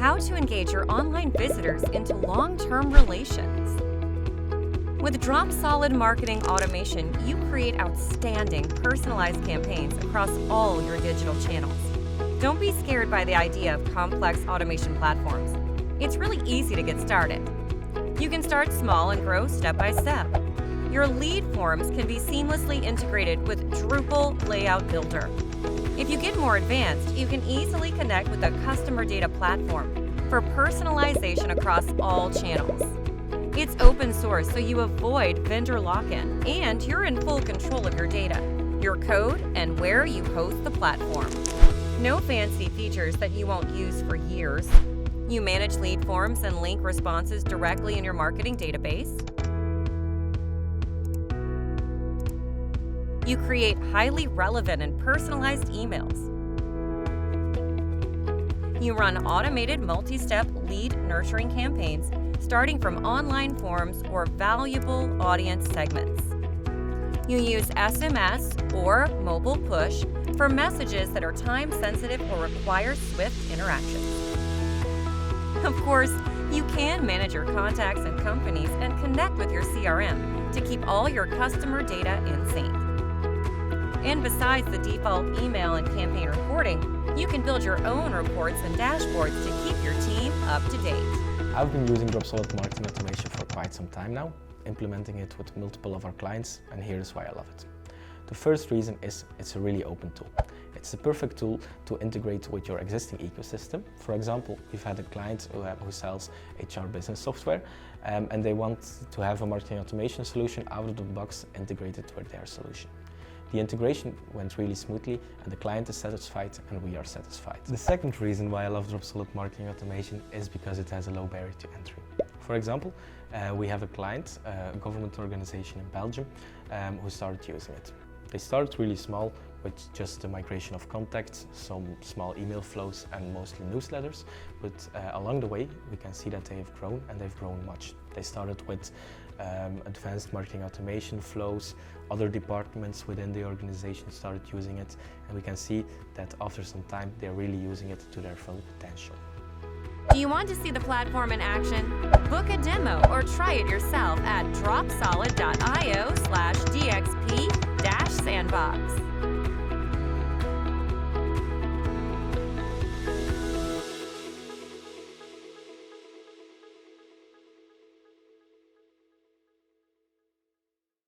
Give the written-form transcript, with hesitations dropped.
how to engage your online visitors into long-term relations. With Dropsolid Marketing Automation, you create outstanding, personalized campaigns across all your digital channels. Don't be scared by the idea of complex automation platforms. It's really easy to get started. You can start small and grow step by step. Your lead forms can be seamlessly integrated with Drupal Layout Builder. If you get more advanced, you can easily connect with a customer data platform for personalization across all channels. It's open source, so you avoid vendor lock-in, and you're in full control of your data, your code, and where you host the platform. No fancy features that you won't use for years. You manage lead forms and link responses directly in your marketing database. You create highly relevant and personalized emails. You run automated multi-step lead nurturing campaigns starting from online forms or valuable audience segments. You use SMS or mobile push for messages that are time-sensitive or require swift interactions. Of course, you can manage your contacts and companies and connect with your CRM to keep all your customer data in sync. And besides the default email and campaign reporting, you can build your own reports and dashboards to keep your team up to date. I've been using Dropsolid Marketing Automation for quite some time now, implementing it with multiple of our clients, and here is why I love it. The first reason is it's a really open tool. It's the perfect tool to integrate with your existing ecosystem. For example, we've had a client who sells HR business software and they want to have a marketing automation solution out of the box integrated with their solution. The integration went really smoothly and the client is satisfied and we are satisfied. The second reason why I love Dropsolid Marketing Automation is because it has a low barrier to entry. For example, we have a client, a government organization in Belgium, who started using it. They started really small with just the migration of contacts, some small email flows and mostly newsletters, but along the way we can see that they have grown and they've grown much. They started with advanced marketing automation flows, other departments within the organization started using it, and we can see that after some time they're really using it to their full potential. Do you want to see the platform in action? Book a demo or try it yourself at dropsolid.io/DXP-sandbox.